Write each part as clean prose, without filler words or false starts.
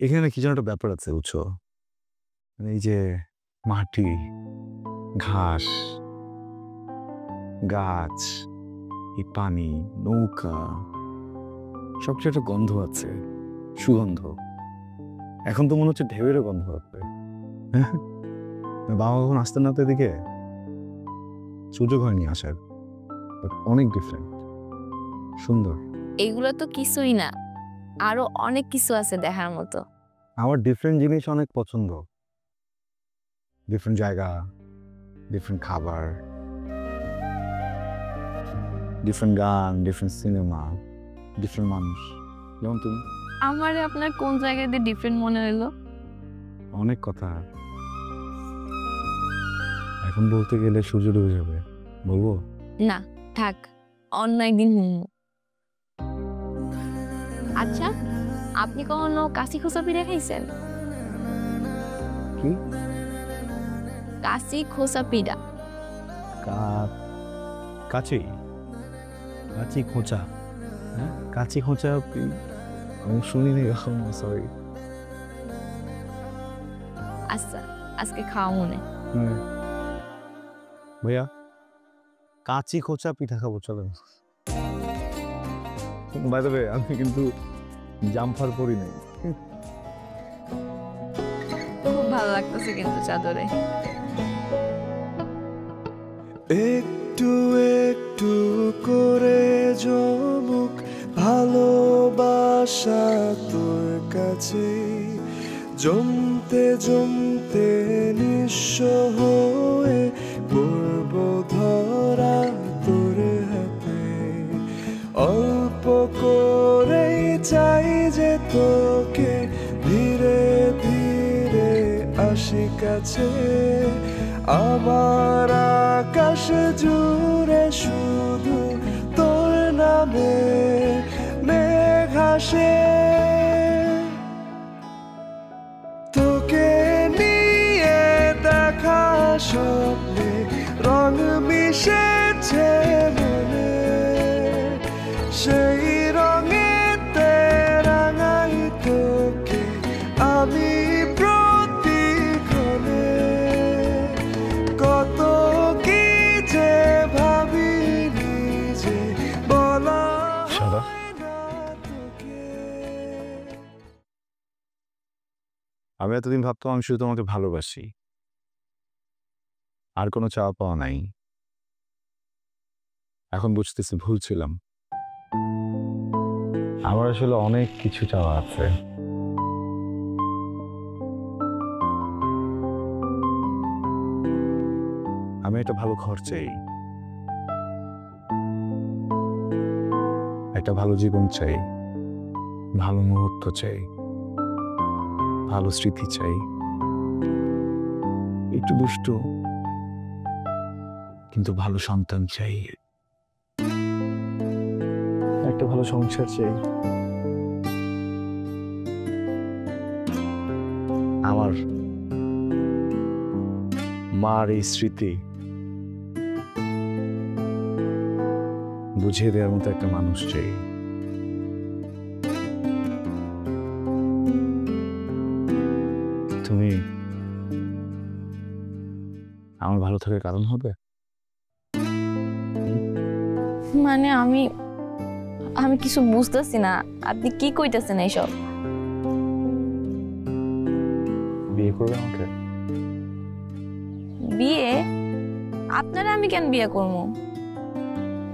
এখানে কি যেন একটা ব্যাপার আছে বুঝছো, এই যে মাটি, ঘাস, গাছ, এই পানি, নৌকা, সবচেয়ে একটা গন্ধ আছে, সুগন্ধ। এখন তো মনে হচ্ছে ঢেউয়েরও গন্ধ আছে। বাবা কখন আসতেন না তো এদিকে, সুযোগ হয়নি আসার, অনেক ডিফারেন্ট, সুন্দর। এগুলো তো কিছুই না, আরো অনেক কিছু আছে দেখার মতো। আমার ডিফারেন্ট জিনিস অনেক পছন্দ, ডিফারেন্ট জায়গা, ডিফারেন্ট খাবার, ডিফারেন্ট গান, ডিফারেন্ট সিনেমা, ডিফারেন্ট মানুষ। যেমন তুমি। আমার আপনার কোন জায়গায় দিয়ে ডিফারেন্ট মনে হলো? অনেক কথা, এখন বলতে গেলে সূর্য ডুবে যাবে, বলবো না থাক, অন্য একদিন হুম। আচ্ছা, আপনি কখনো কাশি খোসা পিঠা খাইছেন? কি? কাশি খোসা পিঠা। কাচি কাচি খোঁচা, হ্যাঁ কাচি খোঁচা আমি শুনিনি এখন, সরি। আচ্ছা, আজকে খাওয়া মনে। ভাইয়া কাচি খোঁচা পিঠা খাবো, চলেন। বাই দ্য ওয়ে, আমি কিন্তু জাম্পার পরি নাই। খুব ভালো লাগতেছে কিন্তু চাদরে। একটু একটু করে জমুক ভালোবাসা তোর কাছে, জমতে জমতে নিঃস্ব হয়ে পড়ব ধরা তোর হাতে। অল্প করেই চাই যে তোকে ধীরে ধীরে আসি কাছে, আমার আকাশ জুড়ে শুধু তোর নামে মেঘ আসে। তোকে নিয়ে দেখা স্বপ্নে রং মিশেছে মনে, সেই রঙেতে রাঙাই তোকে আমি প্রতিক্ষণে। কত কি যে ভাবি নিজে বলা হয় না তোকে। আমি এতদিন ভাবতাম আমি শুধু তোমাকে ভালোবাসি, আর কোনো চাওয়া পাওয়া নাই। এখন বুঝতেছি ভুল ছিলাম, আমার আসলে অনেক কিছু চাওয়া আছে। আমি একটা ভালো ঘর চাই, একটা ভালো জীবন চাই, ভালো মুহূর্ত চাই, ভালো স্মৃতি চাই, একটু দুষ্টু কিন্তু ভালো সন্তান চাই, একটা ভালো সংসার চাই। আমার মার এই স্মৃতি বুঝিয়ে দেওয়ার মতো একটা মানুষ চাই। তুমি আমার ভালো থাকার কারণ হবে। মানে আমি আমি কিছু বুঝতেছি না, আপনি কি কইতেছেন এইসব? বিয়ে করবে আমাকে? বিয়ে? আপনারা আমি কেন বিয়ে করব?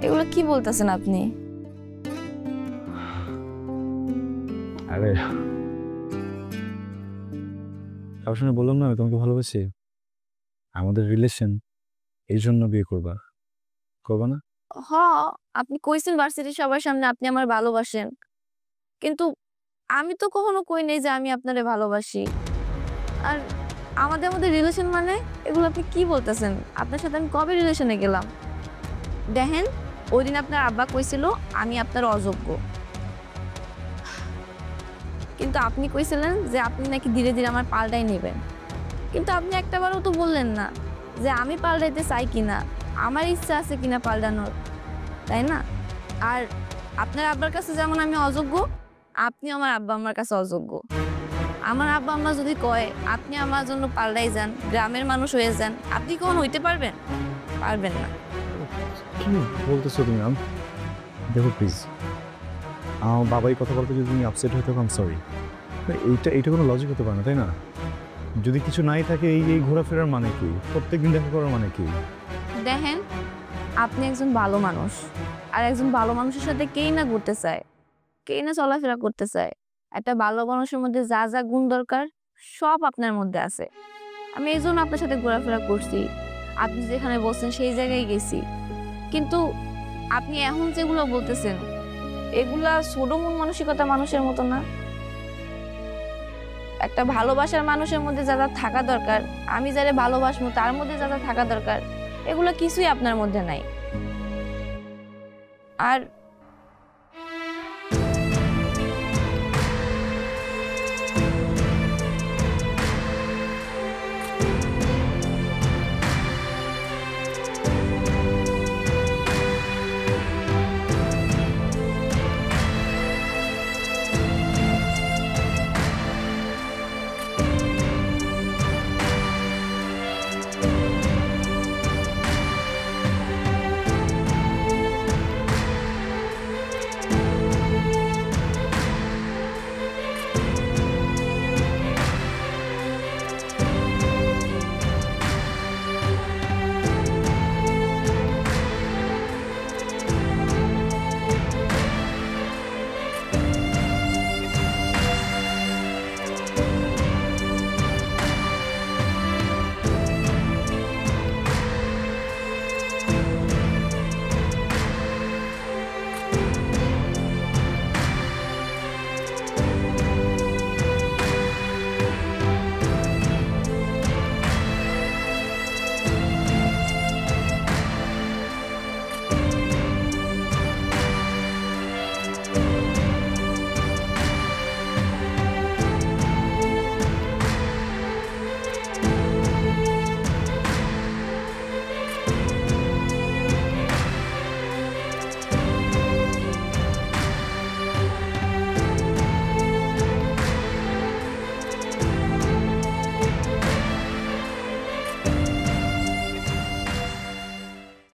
এগুলো কি বলতেছেন আপনি? আরে কারোর সঙ্গে বললাম না আমি তোমাকে ভালোবাসি, আমাদের রিলেশন, এই জন্য বিয়ে করবা, করবা না? হ, আপনি কইছেন ভার্সিটির সবার সামনে আপনি আমার ভালোবাসেন, কিন্তু আমি তো কখনো কই নাই যে আমি আপনারে ভালোবাসি। আর আমাদের মধ্যে রিলেশন মানে এগুলো আপনি কি বলতেছেন? আপনার সাথে আমি কবে রিলেশনে গেলাম? দেখেন, ওই দিন আপনার আব্বা কইছিল আমি আপনার অযোগ্য, কিন্তু আপনি কইছিলেন যে আপনি নাকি ধীরে ধীরে আমার পাল্টাই নেবেন, কিন্তু আপনি একটাবারও তো বললেন না যে আমি পাল্টাইতে চাই কিনা, আমার ইচ্ছা আছে কিনা পাল্টানোর, তাই না? আর আপনার আব্বার কাছে যেমন আমি অযোগ্য, আপনি আমার আব্বা আমার কাছে অযোগ্য। আমার আব্বা আম্মা যদি কয় আপনি আমার জন্য পাল্টাই যান, গ্রামের মানুষ হয়ে যান, আপনি কখন হইতে পারবেন? পারবেন না। কি বলতেছো তুমি আম? দেখো প্লিজ, আমার বাবা এই কথা বলতে যদি তুমি আপসেট হয়ে থাকো, আম সরি। এইটা কোনো লজিক হতে পারে না, তাই না? যদি কিছু নাই থাকে, এই ঘোরাফেরার মানে কি? প্রত্যেকদিন দেখা করার মানে কি? দেখেন, আপনি একজন ভালো মানুষ, আর একজন ভালো মানুষের সাথে কেই না ঘুরতে চায়, কেই না চলাফেরা করতে চায়। একটা ভালো মানুষের মধ্যে যা যা গুণ দরকার সব আপনার মধ্যে আছে। আমি এই জন্য আপনার সাথে ঘোরাফেরা করছি, আপনি যেখানে বলছেন সেই জায়গায় গেছি। কিন্তু আপনি এখন যেগুলো বলতেছেন এগুলা ছোট মন মানসিকতা মানুষের মতো না। একটা ভালোবাসার মানুষের মধ্যে যা যা থাকা দরকার, আমি যারে ভালোবাসবো তার মধ্যে যা যা থাকা দরকার, এগুলো কিছুই আপনার মধ্যে নাই। আর